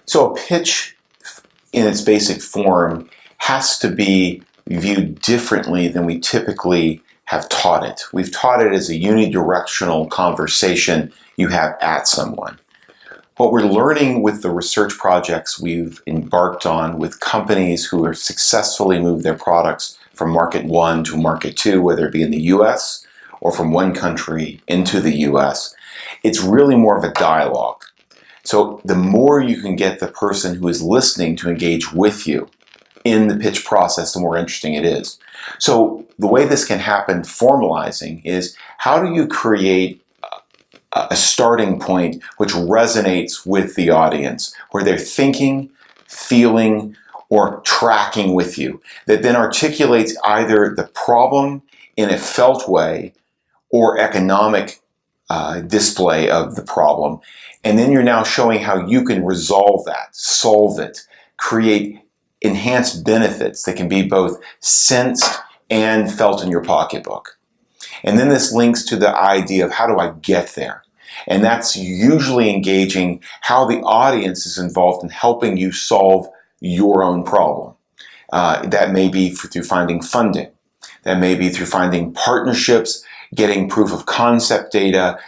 So a pitch in its basic form has to be viewed differently than we typically have taught it. We've taught it as a unidirectional conversation you have at someone. What we're learning with the research projects we've embarked on with companies who have successfully moved their products from market 1 to market 2, whether it be in the US or from one country into the US, it's really more of a dialogue. So the more you can get the person who is listening to engage with you in the pitch process, the more interesting it is. So the way this can happen formalizing is, how do you create a starting point which resonates with the audience, where they're thinking, feeling, or tracking with you, that then articulates either the problem in a felt way or economic display of the problem. And then you're now showing how you can resolve that, solve it, create enhanced benefits that can be both sensed and felt in your pocketbook. And then this links to the idea of, how do I get there? And that's usually engaging how the audience is involved in helping you solve your own problem. That may be through finding funding. That may be through finding partnerships, getting proof of concept data,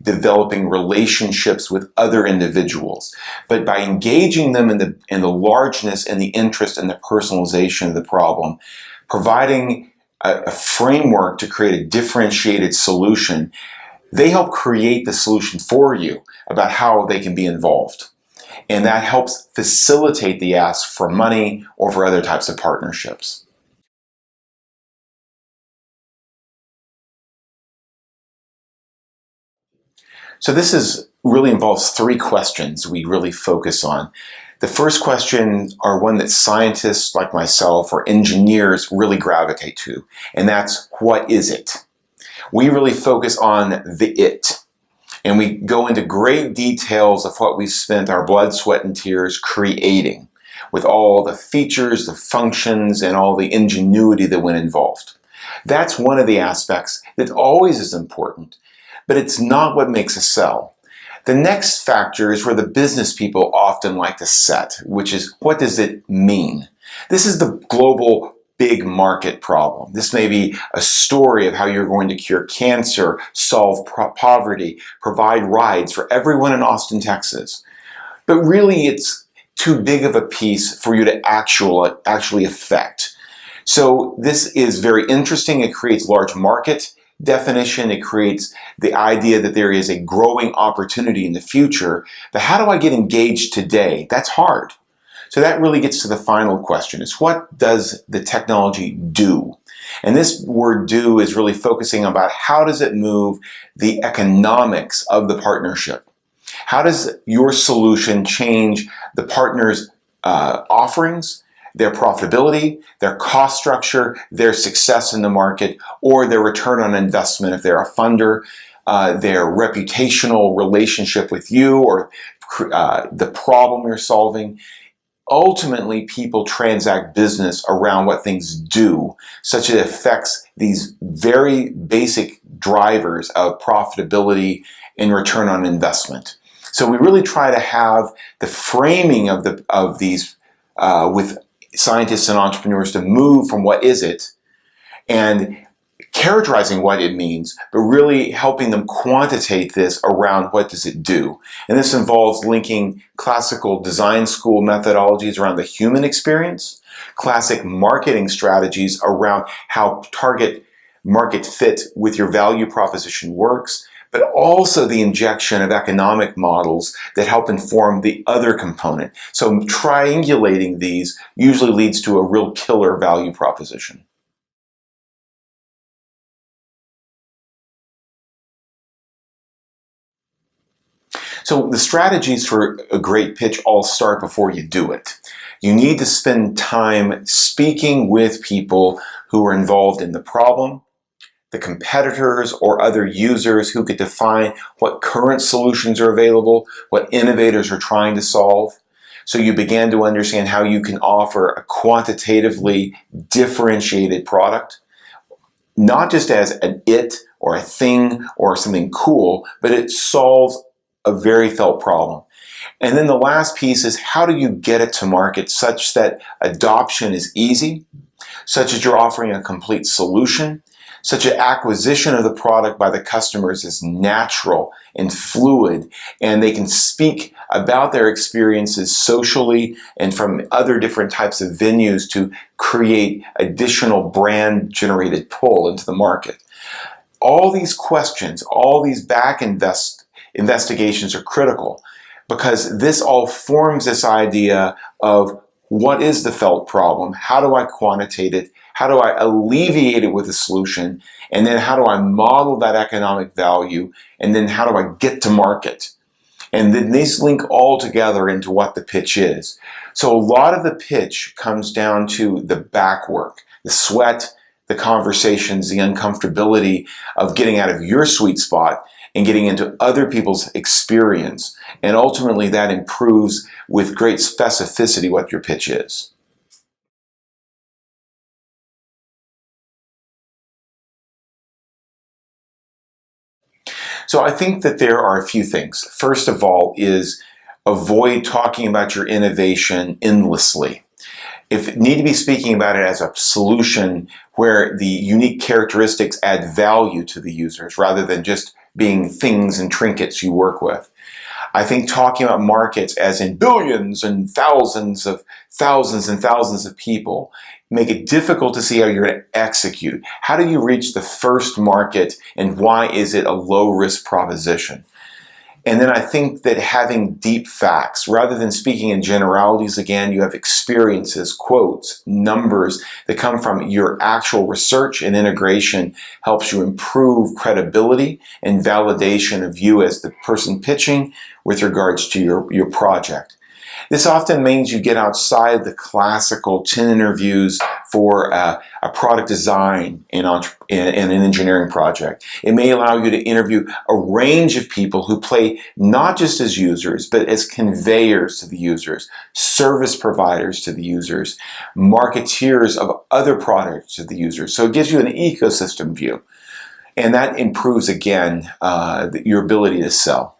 developing relationships with other individuals. But by engaging them in the largeness and the interest and the personalization of the problem, providing a framework to create a differentiated solution, they help create the solution for you about how they can be involved. And that helps facilitate the ask for money or for other types of partnerships. So this really involves 3 questions we really focus on. The first question are one that scientists like myself or engineers really gravitate to, and that's, what is it? We really focus on the it, and we go into great details of what we've spent our blood, sweat, and tears creating, with all the features, the functions, and all the ingenuity that went involved. That's one of the aspects that always is important, but it's not what makes a sell. The next factor is where the business people often like to set, which is, what does it mean? This is the global big market problem. This may be a story of how you're going to cure cancer, solve poverty, provide rides for everyone in Austin, Texas. But really, it's too big of a piece for you to actually affect. So this is very interesting. It creates large market definition. It creates the idea that there is a growing opportunity in the future. But how do I get engaged today? That's hard. So that really gets to the final question, is, what does the technology do? And this word do is really focusing about, how does it move the economics of the partnership? How does your solution change the partner's offerings, their profitability, their cost structure, their success in the market, or their return on investment if they're a funder, their reputational relationship with you, or the problem you're solving? Ultimately, people transact business around what things do, such that it affects these very basic drivers of profitability and return on investment. So we really try to have the framing of these with scientists and entrepreneurs to move from what is it, and characterizing what it means, but really helping them quantitate this around what does it do. And this involves linking classical design school methodologies around the human experience, classic marketing strategies around how target market fit with your value proposition works, but also the injection of economic models that help inform the other component. So triangulating these usually leads to a real killer value proposition. So the strategies for a great pitch all start before you do it. You need to spend time speaking with people who are involved in the problem, the competitors or other users who could define what current solutions are available, what innovators are trying to solve. So you begin to understand how you can offer a quantitatively differentiated product, not just as an it or a thing or something cool, but it solves a very felt problem. And then the last piece is, how do you get it to market such that adoption is easy, such as you're offering a complete solution, such an acquisition of the product by the customers is natural and fluid, and they can speak about their experiences socially and from other different types of venues to create additional brand-generated pull into the market. All these questions, all these investigations are critical, because this all forms this idea of what is the felt problem, how do I quantitate it, how do I alleviate it with a solution, and then how do I model that economic value, and then how do I get to market? And then these link all together into what the pitch is. So a lot of the pitch comes down to the back work, the sweat, the conversations, the uncomfortability of getting out of your sweet spot and getting into other people's experience. And ultimately that improves with great specificity what your pitch is. So I think that there are a few things. First of all is avoid talking about your innovation endlessly. If you need to be speaking about it as a solution where the unique characteristics add value to the users rather than just being things and trinkets you work with. I think talking about markets as in billions and thousands and thousands of people make it difficult to see how you're going to execute. How do you reach the first market, and why is it a low-risk proposition? And then I think that having deep facts, rather than speaking in generalities, again, you have experiences, quotes, numbers that come from your actual research and integration, helps you improve credibility and validation of you as the person pitching with regards to your project. This often means you get outside the classical 10 interviews for a product design in an engineering project. It may allow you to interview a range of people who play not just as users, but as conveyors to the users, service providers to the users, marketeers of other products to the users. So it gives you an ecosystem view. And that improves, again, your ability to sell.